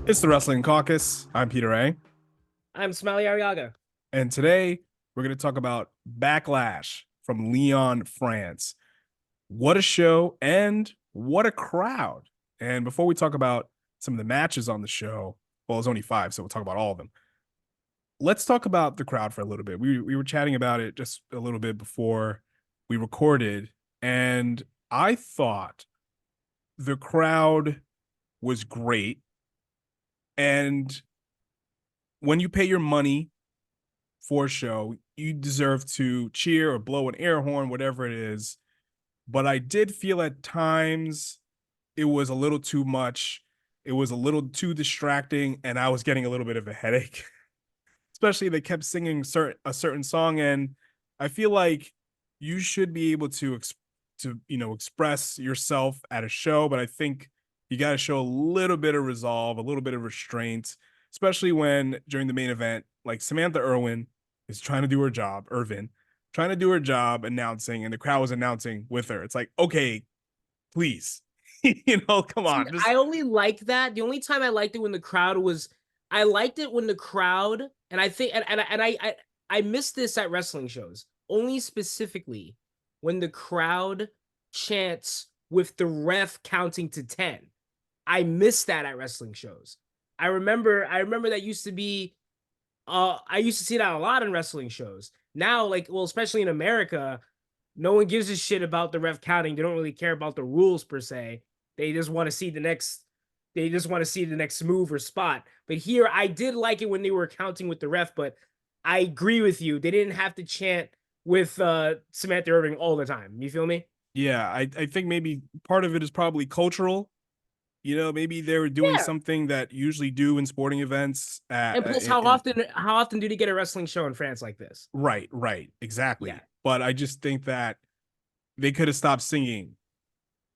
It's the Wrestling Caucus. I'm Peter A. I'm Smiley Ariaga. And today we're going to talk about Backlash from Lyon, France. What a show and what a crowd. And before we talk about some of the matches on the show, well, it's only five, so we'll talk about all of them. Let's talk about the crowd for a little bit. We were chatting about it just a little bit before we recorded, and I thought the crowd was great. And when you pay your money for a show, you deserve to cheer or blow an air horn, whatever it is. But I did feel at times it was a little too much. It was a little too distracting, and I was getting a little bit of a headache. Especially they kept singing a certain song, and I feel like you should be able to express yourself at a show, but I think you got to show a little bit of resolve, a little bit of restraint, especially when during the main event, like Samantha Irwin is trying to do her job, Irvin, trying to do her job announcing, and the crowd was announcing with her. It's like, okay, please, come See, on, just I only like that. The only time I liked it when the crowd was, I liked it when the crowd, and I think, and I miss this at wrestling shows, only specifically when the crowd chants with the ref counting to 10. I miss that at wrestling shows. I remember that used to be, I used to see that a lot in wrestling shows. Now, like, well, especially in America, no one gives a shit about the ref counting. They don't really care about the rules per se. They just want to see the next. They just want to see the next move or spot. But here, I did like it when they were counting with the ref. But I agree with you. They didn't have to chant with Samantha Irving all the time. You feel me? yeah. I think maybe part of it is probably cultural. Maybe they were doing Yeah. something that usually do in sporting events. And plus, how often do they get a wrestling show in France like this? Right, right, Yeah. exactly. But I just think that they could have stopped singing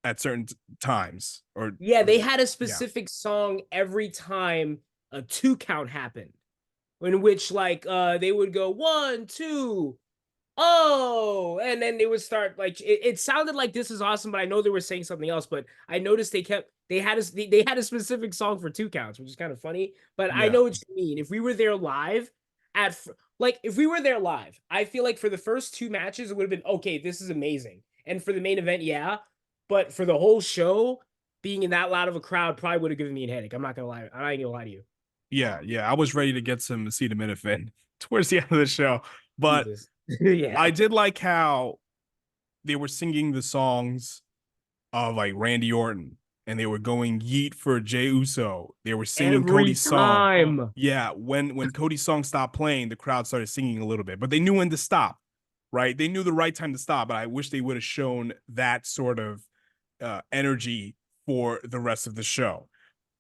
at certain times, Yeah, or they had a yeah, specific song every time a 2 count happened, in which like they would go 1, 2, oh, and then they would start like it sounded like this is awesome, but I know they were saying something else. But I noticed they had a specific song for 2 counts, which is kind of funny. But I yeah, know what you mean. If we were there live like if we were there live, I feel like for the first 2 matches it would have been okay. This is amazing, and for the main event, yeah. But for the whole show, being in that loud of a crowd probably would have given me a headache. I'm not gonna lie. I'm not gonna lie to you. yeah. I was ready to get some acetaminophen towards the end of the show, but Jesus. Yeah. I did like how they were singing the songs of like Randy Orton, and they were going yeet for Jey Uso. They were singing Every Cody's song. time. Yeah, when Cody's song stopped playing, the crowd started singing a little bit, but they knew when to stop. Right, they knew the right time to stop, but I wish they would have shown that sort of energy for the rest of the show.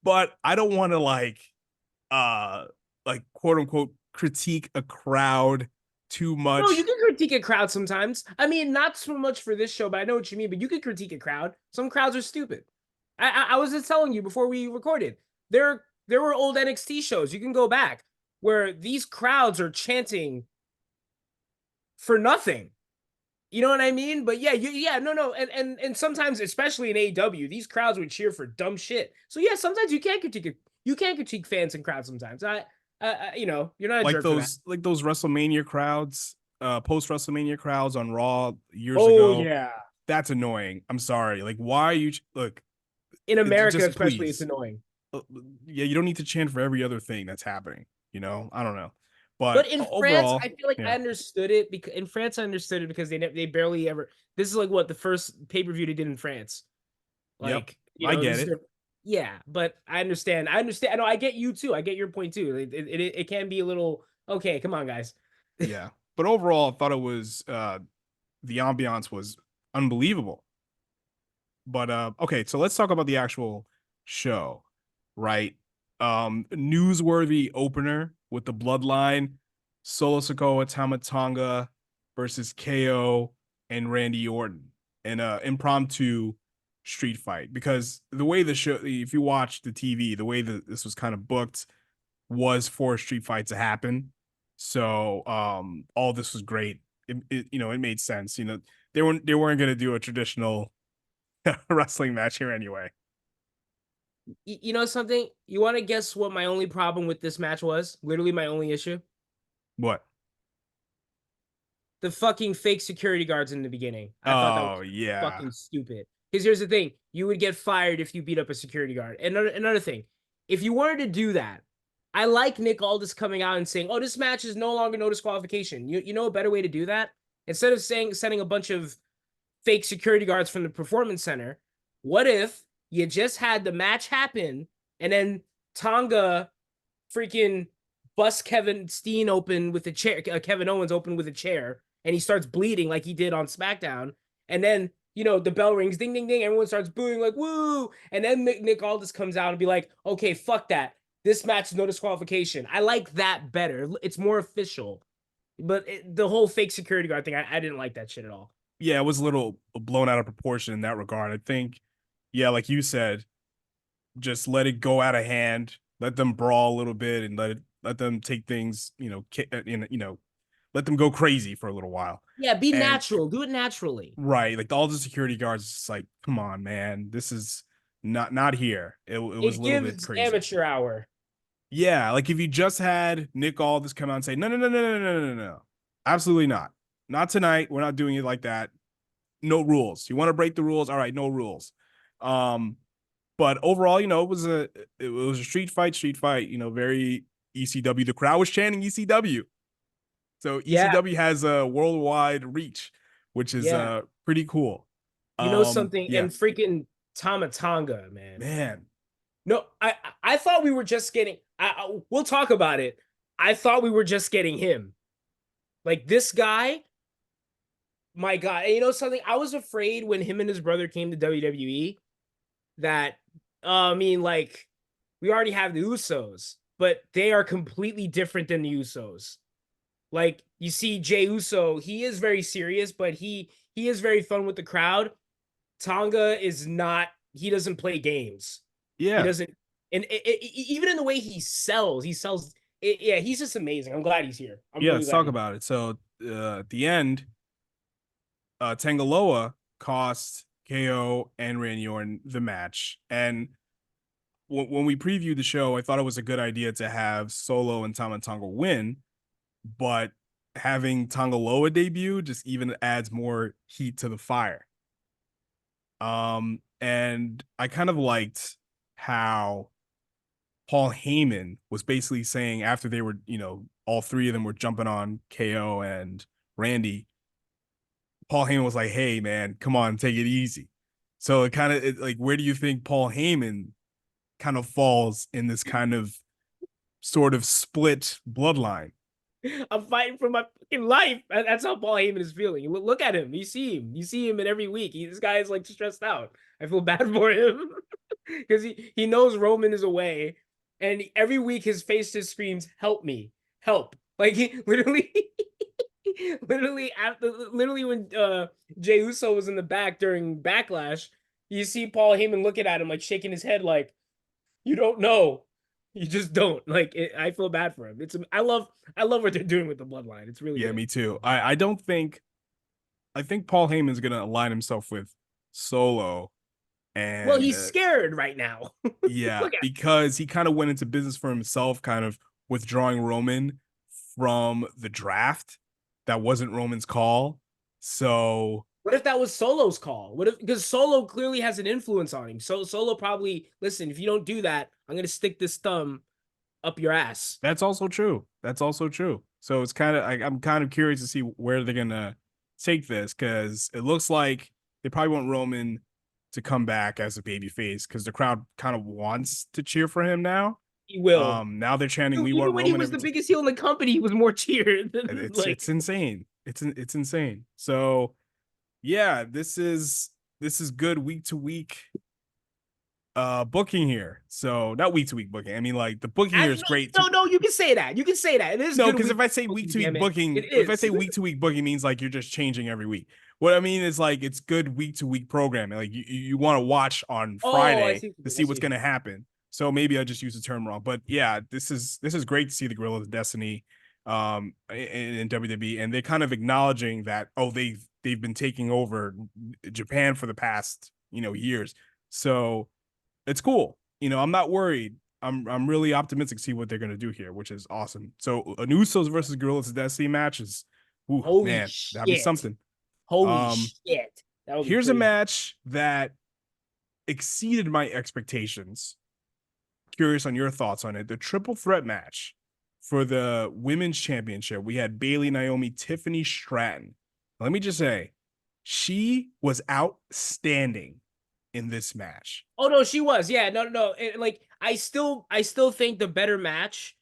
But I don't want to uh quote unquote critique a crowd too No, you much. can critique a crowd sometimes. I mean, not so much for this show, but I know what you mean. But you can critique a crowd. Some crowds are stupid. I was just telling you before we recorded. There were old NXT shows. You can go back where these crowds are chanting for nothing. You know what I mean? But yeah, yeah, no, and sometimes, especially in AEW, these crowds would cheer for dumb shit. So yeah, sometimes you can critique fans and crowds. Sometimes you're not a like jerk for that. those WrestleMania crowds, post WrestleMania crowds on Raw years Oh ago. yeah. That's annoying. I'm sorry. Like, why are you look? In America, Just especially, it's please. annoying. Uh, Yeah, you don't need to chant for every other thing that's happening. I don't know, but But in France, I overall, feel like I yeah, understood it because in France I understood it because they barely ever. This is like what the first pay-per-view they did in France. yep, Like I get this is it. their yeah. But I understand. I understand. I know. I get you too. I get your point too. It can be a little okay. Come on, guys. Yeah, but overall, I thought it was the ambiance was unbelievable. But okay, so let's talk about the actual show, right? Newsworthy opener with the Bloodline, Solo Sikoa, Tonga versus KO and Randy Orton in a impromptu street fight. Because the way the show, if you watch the TV, the way that this was kind of booked was for a street fight to happen. So all this was great. It made sense. They weren't going to do a traditional wrestling match here anyway. You know something? You want to guess what my only problem with this match was? Literally my only issue? What? The fucking fake security guards in the beginning. I thought that Oh was yeah. fucking stupid. Because here's the thing: you would get fired if you beat up a security guard. And another thing, if you wanted to do that, I like Nick Aldis coming out and saying, "Oh, this match is no longer no disqualification." You know a better way to do that? Instead of sending a bunch of fake security guards from the performance center, what if you just had the match happen and then Tonga freaking bust Kevin Steen open with a chair, Kevin Owens open with a chair, and he starts bleeding like he did on SmackDown. And then, the bell rings, ding, ding, ding. Everyone starts booing, like, woo. And then Nick Aldis comes out and be like, okay, fuck that. This match is no disqualification. I like that better. It's more official. But the whole fake security guard thing, I didn't like that shit at all. Yeah, it was a little blown out of proportion in that regard. I think, yeah, like you said, just let it go out of hand, let them brawl a little bit, and let them take things, let them go crazy for a little while. Yeah, be And natural. Do it naturally. right, like all the security guards, just like, come on, man, this is not here. It was It a little bit gives crazy. amateur hour. Yeah, like if you just had Nick Aldis come out and say, no, no, no, no, no, no, no, no, no, absolutely not, not tonight. We're not doing it like that. No rules. You want to break the rules? All right, no rules. Um, but overall, it was a street fight. Very ECW. The crowd was chanting ECW, so Yeah, ECW has a worldwide reach, which is yeah. pretty cool. You know something? Yeah, And freaking Tonga, man. man, No, I thought we were just getting. We'll talk about it. I thought we were just getting him. Like this guy, my God. And you know something? I was afraid when him and his brother came to WWE that, I mean, like, we already have the Usos, but they are completely different than the Usos. Like, you see Jey Uso, he is very serious, but he is very fun with the crowd. Tonga is not. He doesn't play games. He yeah, doesn't, and even in the way he sells. Yeah, he's just amazing. I'm glad he's here. I'm yeah. really Let's glad talk he's. about it. So at the end, Tanga Loa cost KO and Randy Orton the match, and when we previewed the show, I thought it was a good idea to have Solo and Tama Tonga win, but having Tanga Loa debut just even adds more heat to the fire. And I kind of liked how Paul Heyman was basically saying after they were, all three of them were jumping on KO and Randy. Paul Heyman was like, "Hey, man, come on, take it easy." So it kind of like, where do you think Paul Heyman kind of falls in this kind of sort of split bloodline? I'm fighting for my fucking life. That's how Paul Heyman is feeling. Look at him. You see him. You see him in every week. This guy is like stressed out. I feel bad for him because he knows Roman is away, and every week his face just screams, "Help me, help!" Like he literally, literally when Jey Uso was in the back during Backlash, you see Paul Heyman looking at him like shaking his head, like you don't know. You just don't like. I feel bad for him. I love what they're doing with the bloodline. It's really Yeah, good. me too. I don't think I think Paul Heyman's gonna align himself with Solo, Well, and he's scared right now. yeah, Look at because he kind of went into business for himself, kind of withdrawing Roman from the draft. That wasn't Roman's call. So what if that was Solo's call? What if because Solo clearly has an influence on him? So Solo probably listen. If you don't do that, I'm gonna stick this thumb up your ass. that's also true. That's also true. So it's kind of I'm kind of curious to see where they're gonna take this because it looks like they probably want Roman to come back as a baby face because the crowd kind of wants to cheer for him now. He will. Now they're chanting "We Even want when he Roman" was every the time. biggest heel in the company, he was more cheered than It's like. insane. It's insane. So yeah, this is good week to week booking here. So not week to week booking. I mean, like the booking here is great too. No. You can say that. You can say that. It is No, good because week. if I say week to Damn week it! It booking, if I is. say week to week booking means like you're just changing every week. What I mean is like it's good week to week programming. Like you want to watch on Oh, I Friday see. to I see what's see. gonna happen. So maybe I just used the term wrong. But yeah, this is great to see the Guerrillas of Destiny in WWE, and they're kind of acknowledging that they've been taking over Japan for the past years. So it's cool. I'm not worried. I'm really optimistic to see what they're gonna do here, which is awesome. So an Usos versus Gorillas of Destiny matches. Ooh, Holy man, that'd be shit. something. Holy Um, shit. That would be Here's a crazy. match that exceeded my expectations. Curious on your thoughts on it. The triple threat match for the women's championship. We had Bailey, Naomi, Tiffany Stratton. Let me just say, she was outstanding in this match. Oh no, she was. Yeah, no. Like I still think the better match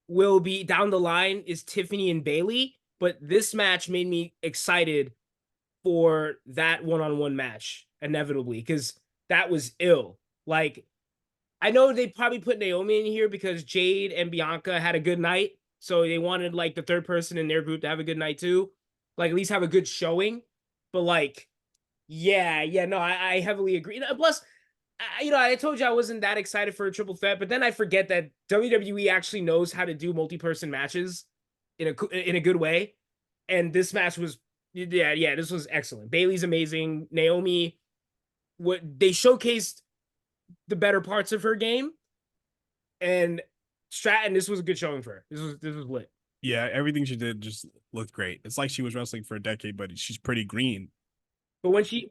will be down the line is Tiffany and Bailey, but this match made me excited for that one-on-one match inevitably because that was ill. Like I know they probably put Naomi in here because Jade and Bianca had a good night, so they wanted like the third person in their group to have a good night too, like at least have a good showing. But like, yeah, no, I heavily agree. Plus, I told you I wasn't that excited for a triple threat, but then I forget that WWE actually knows how to do multi-person matches in a good way, and this match was yeah, this was excellent. Bailey's amazing. Naomi, what they showcased the better parts of her game, and Stratton, this was a good showing for her. This was lit. Yeah, everything she did just looked great. It's like she was wrestling for a decade, but she's pretty green. But when she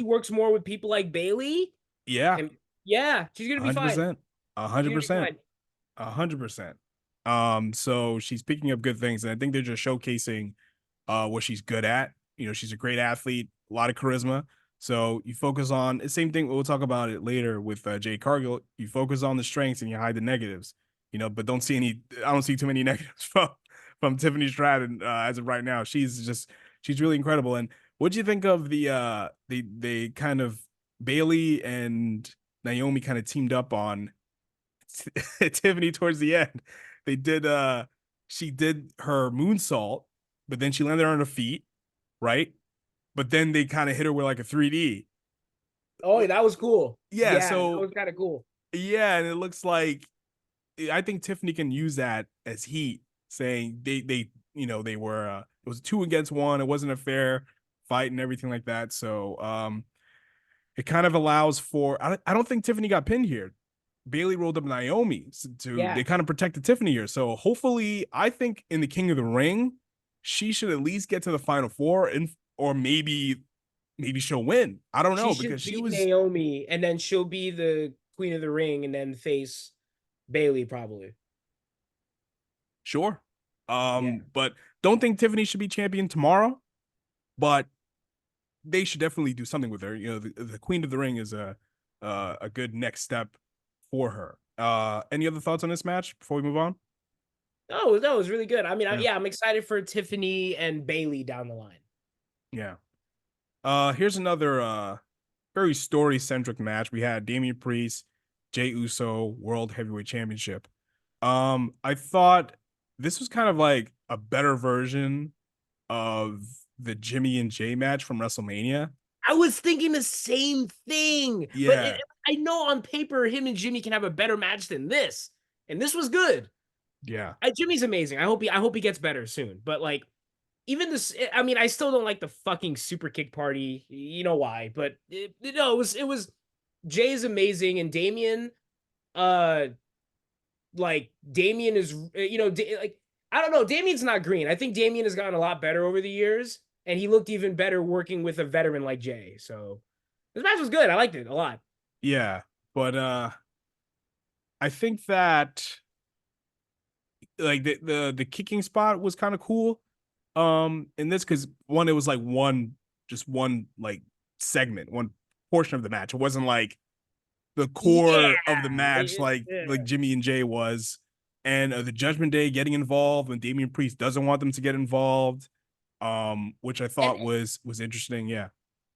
works more with people like Bailey, Yeah, and yeah, she's gonna be fine. 100%. She's gonna be 100%. fine. 100%. So she's picking up good things, and I think they're just showcasing what she's good at. She's a great athlete, a lot of charisma. So you focus on the same thing. We'll talk about it later with Jay Cargill. You focus on the strengths and you hide the negatives. But don't see any. I don't see too many negatives from Tiffany Stratton as of right now. She's really incredible. And what do you think of the kind of Bailey and Naomi kind of teamed up on Tiffany towards the end? They did she did her moonsault, but then she landed on her feet, right? But then they kind of hit her with like a 3D. Oh, yeah, that was cool. Yeah, Yeah, that so was kind of cool. yeah, and it looks like I think Tiffany can use that as heat, saying they were it was 2 against 1. It wasn't a fair fight and everything like that. So it kind of allows for I don't think Tiffany got pinned here. Bailey rolled up Naomi to Yeah, they kind of protected Tiffany here. So hopefully, I think in the King of the Ring, she should at least get to the final four, and or maybe she'll win. I don't she know because should she beat was Naomi, and then she'll be the Queen of the Ring, and then face Bailey probably. sure. Yeah. But don't think Tiffany should be champion tomorrow. But they should definitely do something with her. The Queen of the Ring is a good next step for her. Any other thoughts on this match before we move on? Oh, that was really good. I mean, Yeah, yeah, I'm excited for Tiffany and Bailey down the line. yeah. Here's another very story centric match. We had Damien Priest, Jey Uso World Heavyweight Championship. I thought this was kind of like a better version of the Jimmy and Jay match from WrestleMania. I was thinking the same thing, but Yeah, I know on paper him and Jimmy can have a better match than this, and this was good. yeah, Jimmy's amazing. I hope he gets better soon. But like even this, I mean, I still don't like the fucking super kick party. You know why? But it was Jay's amazing and Damien. Uh, like Damien is like I don't know. Damien's not green. I think Damien has gotten a lot better over the years, and he looked even better working with a veteran like Jay. So this match was good. I liked it a lot. yeah. But I think that like the kicking spot was kind of cool. In this because one, it was like one like segment, one portion of the match. It wasn't like the Yeah, core of the match like Jimmy and Jay was. And the Judgment Day getting involved when Damian Priest doesn't want them to get involved, which I and thought was interesting. Yeah,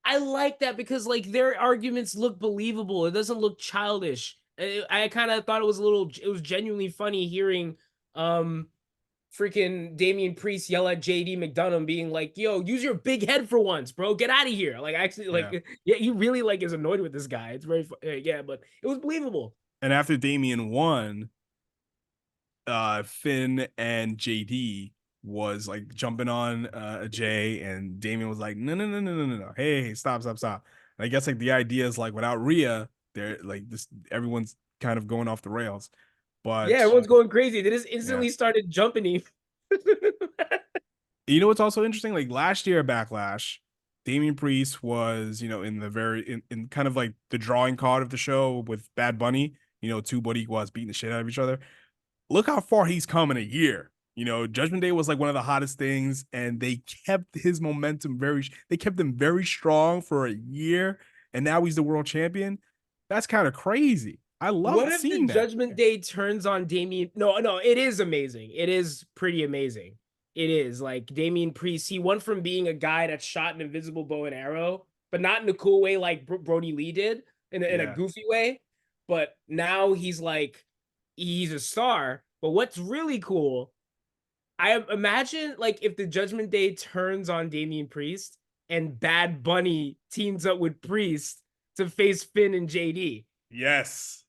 I like that because like their arguments look believable. It doesn't look childish. I kind of thought it was genuinely funny hearing um freaking Damian Priest yell at JD McDonough being like, "Yo, use your big head for once, bro. Get out of here." Like actually yeah. like yeah, he really like is annoyed with this guy. It's very yeah, but it was believable. And after Damian won, Finn and JD was like jumping on Jay, and Damien was like, no, no, no, no, no, no, no. Hey, stop, stop, stop. And I guess like the idea is like without Rhea, they're like this. Everyone's kind of going off the rails. Yeah, But everyone's going crazy. They just yeah, instantly started jumping him. you know what's also interesting? Like last year at Backlash, Damien Priest was, in the in kind of like the drawing card of the show with Bad Bunny. Two Boricuas beating the shit out of each other. Look how far he's come in a year. Judgment Day was like one of the hottest things, and they kept his momentum they kept him very strong for a year, and now he's the world champion. That's kind of crazy. I What love if the seeing that. Judgment Day turns on Damien? No, no, it is amazing. It is pretty amazing. It is like Damien Priest. He went from being a guy that shot an invisible bow and arrow, but not in a cool way like Brody Lee did, in a Yeah. goofy way. But now he's a star. But what's really cool, I imagine like if the Judgment Day turns on Damien Priest and Bad Bunny teams up with Priest to face Finn and JD. Yes.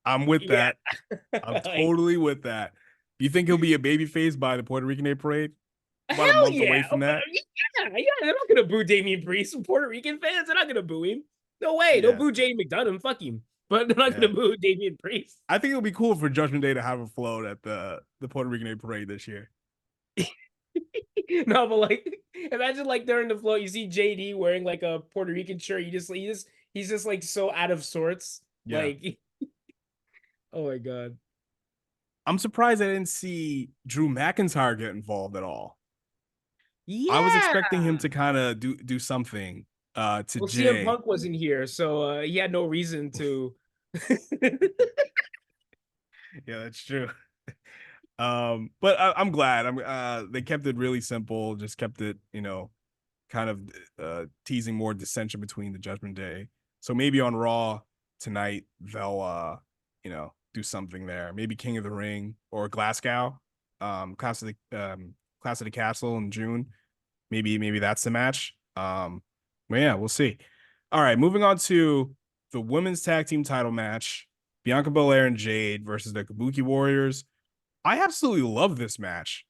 I'm with Yeah, that. I'm like totally with that. Do you think he'll be a babyface by the Puerto Rican Day Parade? About a hell month away yeah. from that. Yeah, they're not gonna boo Damian Priest. Puerto Rican fans, they're not gonna boo him. No way. They'll Yeah. boo Jay McDonough. Fuck him. But they're not Yeah. gonna boo Damian Priest. I think it'll be cool for Judgment Day to have a float at the Puerto Rican Day Parade this year. No, but like imagine like during the float, you see JD wearing like a Puerto Rican shirt. He's just like so out of sorts. Yeah. Like, oh my god. I'm surprised I didn't see Drew McIntyre get involved at all. I was Yeah. expecting him to kind of do something to Well, CM Jay. Punk wasn't here, so he had no reason to. Yeah, that's true. But I'm glad. They kept it really simple, just kept it, kind of teasing more dissension between the Judgment Day. So maybe on Raw tonight they'll do something there. Maybe King of the Ring or Glasgow, Class of the Castle in June. Maybe that's the match. But yeah, we'll see. All right, moving on to the women's tag team title match. Bianca Belair and Jade versus the Kabuki Warriors. I absolutely love this match.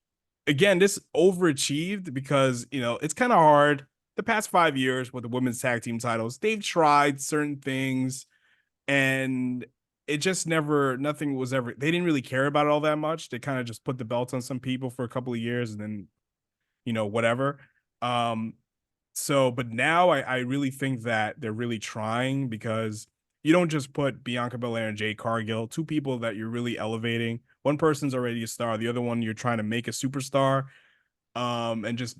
Again, this overachieved because, it's kind of hard. The past 5 years with the women's tag team titles, they've tried certain things and it just nothing was ever, they didn't really care about it all that much. They kind of just put the belts on some people for a couple of years and then, whatever. Um, but now I really think that they're really trying because you don't just put Bianca Belair and Jade Cargill, two people that you're really elevating. One person's already a star, the other one you're trying to make a superstar, and just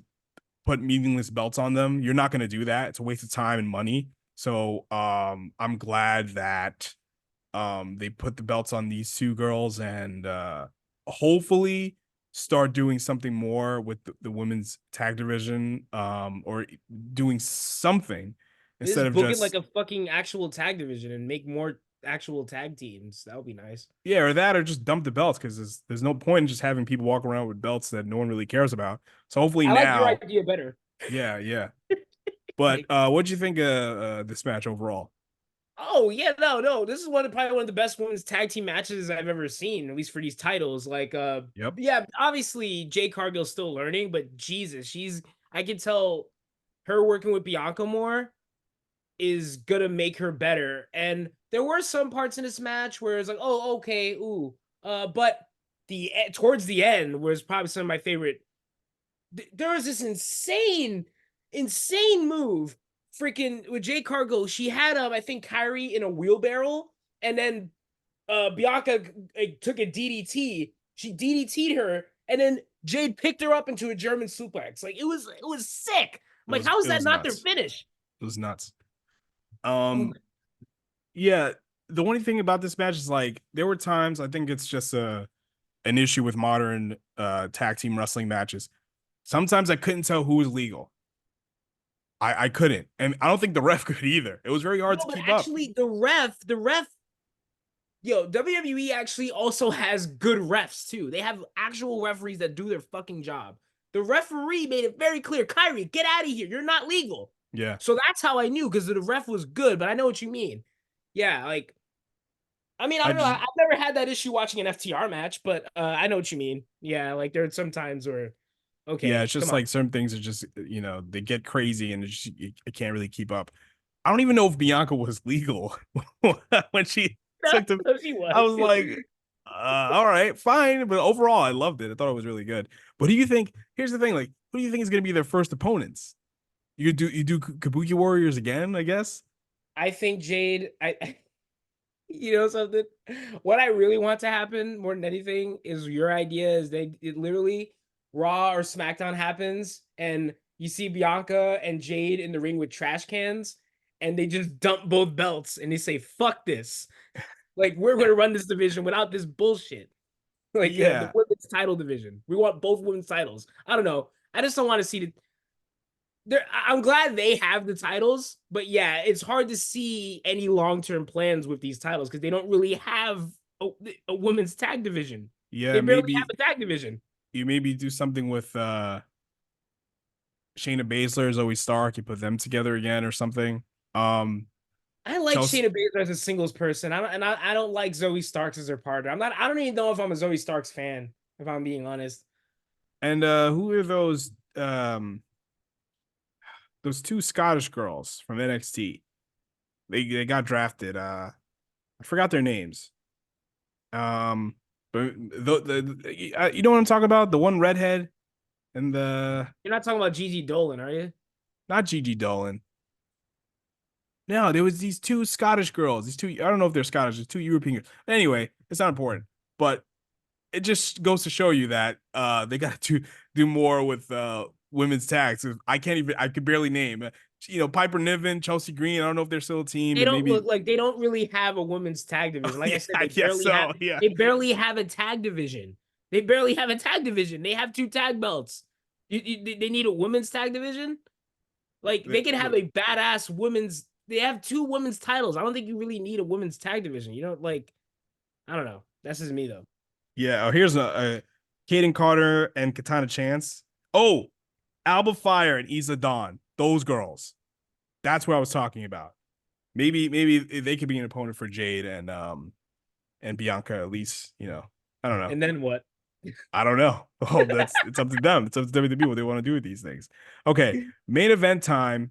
put meaningless belts on them. You're not going to do that. It's a waste of time and money. So I'm glad that they put the belts on these two girls and hopefully start doing something more with the women's tag division, or doing something instead Just of book it like just a fucking actual tag division and make more actual tag teams. That would be nice. yeah, or just dump the belts because there's no point in just having people walk around with belts that no one really cares about. So hopefully I like your now, idea better. yeah, yeah. But Like, what'd you think of this match overall? oh yeah, no, no. This is probably one of the best women's tag team matches I've ever seen, at least for these titles. Like, Yep. yeah, obviously Jade Cargill's still learning, but Jesus, I can tell her working with Bianca more is gonna make her better. And there were some parts in this match where it's like, oh, okay, ooh. But towards the end was probably some of my favorite. There was this insane move. Freaking with Jay Cargill, she had I think Kyrie in a wheelbarrow, and then Bianca took a DDT. She DDT'd her, and then Jade picked her up into a German suplex. Like it was sick. I'm like, how is It that was not their nuts. finish? It was nuts. Oh, Yeah, the only thing about this match is like there were times I think it's just an issue with modern tag team wrestling matches. Sometimes I couldn't tell who was legal. I couldn't, and I don't think the ref could either. It was very hard no, to but keep up. actually, the ref, yo, WWE actually also has good refs too. They have actual referees that do their fucking job. The referee made it very clear, Kyrie, get out of here. You're not legal. Yeah, So that's how I knew because the ref was good, but I know what you mean. Yeah, like I mean, I I don't know. just I've never had that issue watching an FTR match, but I know what you mean. Yeah, like there are some times where, yeah, okay, it's come just on. like certain things are just they get crazy and it can't really keep up. I don't even know if Bianca was legal when she took the. No, she I was. was like, all right, fine. But overall, I loved it. I thought it was really good. But who do you think? Here's the thing: like, who do you think is going to be their first opponents? You do Kabuki Warriors again? I guess. I think Jade. You know something? What I really want to happen more than anything is your idea is it literally Raw or SmackDown happens and you see Bianca and Jade in the ring with trash cans and they just dump both belts and they say fuck this. Like we're going to run this division without this bullshit. Like the Yeah, women's title division. We want both women's titles. I don't know. I just don't want to see the I'm glad they have the titles, but yeah, it's hard to see any long-term plans with these titles because they don't really have a women's tag division. yeah. They barely have Maybe a tag division. you maybe do something with Shayna Baszler, Zoe Stark. You put them together again or something. Um, I like Chelsea Shayna Baszler as a singles person. I don't like Zoe Starks as her partner. I don't even know if I'm a Zoe Starks fan, if I'm being honest. and who are those two Scottish girls from NXT? They got drafted. I forgot their names. Um, but you know what I'm talking about? The one redhead and the You're not talking about Gigi Dolan, are you? not Gigi Dolan. No, there was these two Scottish girls. These two, I don't know if they're Scottish. There's two European girls. Anyway, it's not important. But it just goes to show you that they got to do more with women's tags. I could barely name. Piper Niven, Chelsea Green. I don't know if they're still a team, They and don't maybe look like they don't really have a women's tag division. Like I said, yeah, yeah. So yeah, they barely have a tag division. They barely have a tag division. They have two tag belts. They need a women's tag division. Like they could have a badass women's. They have two women's titles. I don't think you really need a women's tag division. You know, like I don't know. That's just me though. yeah. Oh, here's a Kaden Carter and Katana Chance. Oh, Alba Fire and Isa Dawn. Those girls. That's what I was talking about. Maybe they could be an opponent for Jade and Bianca at least. I don't know. And then what? I don't know. Oh, it's up to them. It's up to WWE what they want to do with these things. Okay, main event time.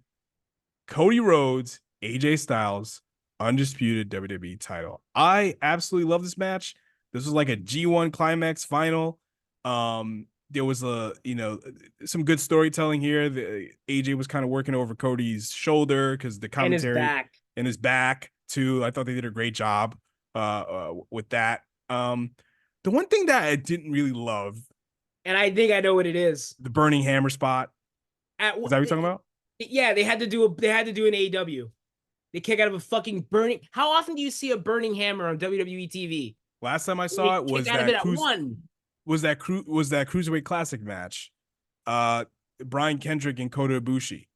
Cody Rhodes, AJ Styles, undisputed WWE title. I absolutely love this match. This was like a G1 climax final. There was some good storytelling here. The AJ was kind of working over Cody's shoulder because the And his commentary back. and his back too. I thought they did a great job with that. The one thing that I didn't really love, And I think I know what it is. the burning hammer spot. At Is that what you're talking about? yeah, they had to do an AEW. They kick out of a fucking burning. How often do you see a burning hammer on WWE TV? Last time I They saw it kick was out of it that at one. cruiserweight classic match. Uh, Brian Kendrick and Kota Ibushi.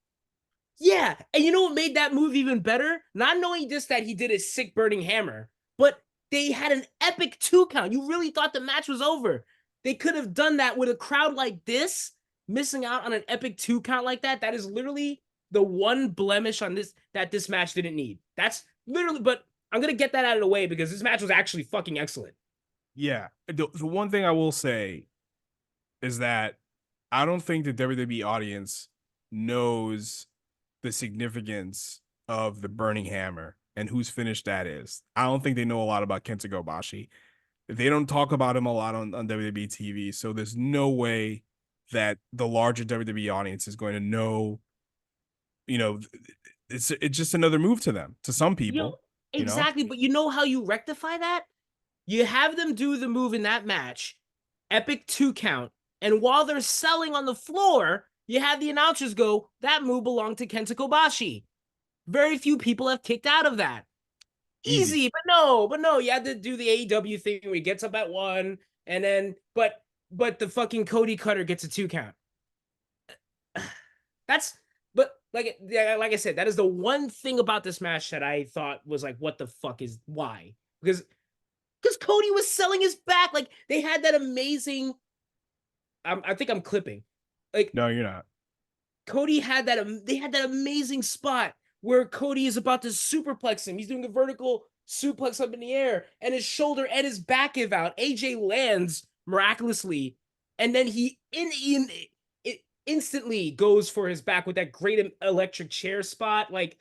Yeah, and you know what made that move even better? Not knowing just that he did a sick burning hammer, but they had an epic 2 count. You really thought the match was over. They could have done that with a crowd like this, missing out on an epic 2 count like that. That is literally the one blemish on this match didn't need. That's literally, but I'm gonna get that out of the way because this match was actually fucking excellent. Yeah. The one thing I will say is that I don't think the WWE audience knows the significance of the burning hammer and whose finish that is. I don't think they know a lot about Kenta Kobashi. They don't talk about him a lot on WWE TV. So there's no way that the larger WWE audience is going to know, you know, it's just another move to them, to some You know, people, you know? exactly, but you know how you rectify that? You have them do the move in that match, epic 2 count, and while they're selling on the floor, you have the announcers go, that move belonged to Kenta Kobashi. Very few people have kicked out of that. Easy. Easy, but no, you had to do the AEW thing where he gets up at one, and then but the fucking Cody Cutter gets a 2 count. That's but like I said, that is the one thing about this match that I thought was like, what the fuck is why? Because Cody was selling his back. Like they had that amazing. I think I'm clipping. Like No, you're not. Cody had that. They had that amazing spot where Cody is about to superplex him. He's doing a vertical suplex up in the air, and his shoulder and his back give out. AJ lands miraculously, and then he instantly goes for his back with that great electric chair spot. Like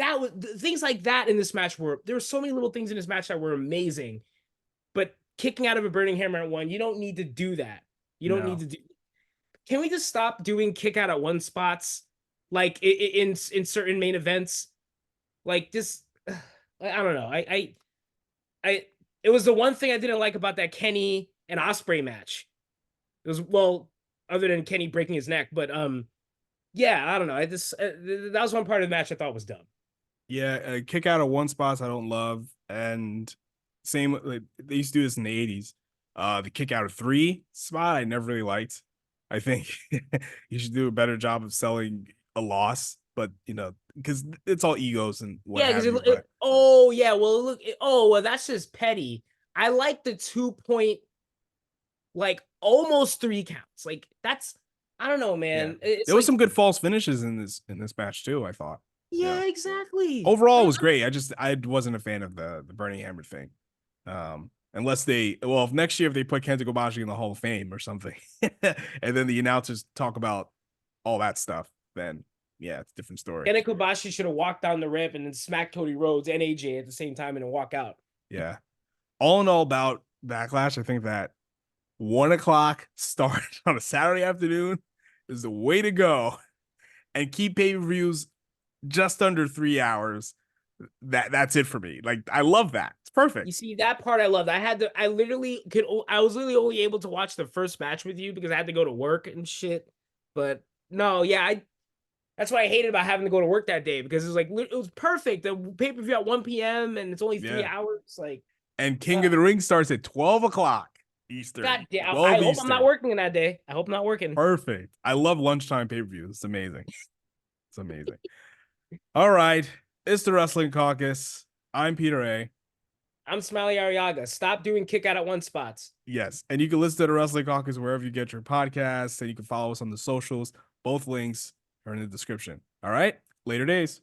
that was things like that in this match there were so many little things in this match that were amazing. But kicking out of a burning hammer at one, you don't need to do that. You don't need No. to do. Can we just stop doing kick out at one spots like in certain main events? Like this, I don't know. I it was the one thing I didn't like about that Kenny and Osprey match. It was, well, other than Kenny breaking his neck, but yeah, I don't know. I just that was one part of the match I thought was dumb. Yeah, kick out of one spots I don't love, and same like, they used to do this in the 80s. The kick out of three spot I never really liked. I think you should do a better job of selling a loss, but you know, because it's all egos and what Yeah, because have you. But oh yeah, well look, oh well that's just petty. I like the 2 point, like almost three counts. Like that's, I don't know, yeah, man. It's there was like, some good false finishes in this match too, I thought. Yeah. yeah, exactly. Overall it was great. I wasn't a fan of the Burning Hammer thing. Unless they, well, if next year if they put Kenta Kobashi in the Hall of Fame or something, and then the announcers talk about all that stuff, then yeah, it's a different story. Kenta Kobashi should have walked down the ramp and then smacked Cody Rhodes and AJ at the same time and then walk out. Yeah. All in all about Backlash, I think that 1 o'clock start on a Saturday afternoon is the way to go, and keep pay-per-views just under 3 hours. That's it for me. Like, I love that. It's perfect. You see, that part I loved. I was literally only able to watch the first match with you because I had to go to work and shit. But no, yeah, that's what I hated about having to go to work that day, because it was like, it was perfect. The pay-per-view at 1 p.m. and it's only 3 hours. Like, And King of the Ring starts at 12 o'clock Eastern. God damn, 12 I hope Eastern. I'm not working that day. I hope I'm not working. Perfect. I love lunchtime pay-per-views. It's amazing. It's amazing. All right. It's the Wrestling Caucus. I'm Peter A. I'm Smiley Ariaga. Stop doing kick out at one spots. Yes. And you can listen to the Wrestling Caucus wherever you get your podcasts, and you can follow us on the socials. Both links are in the description. All right. Later days.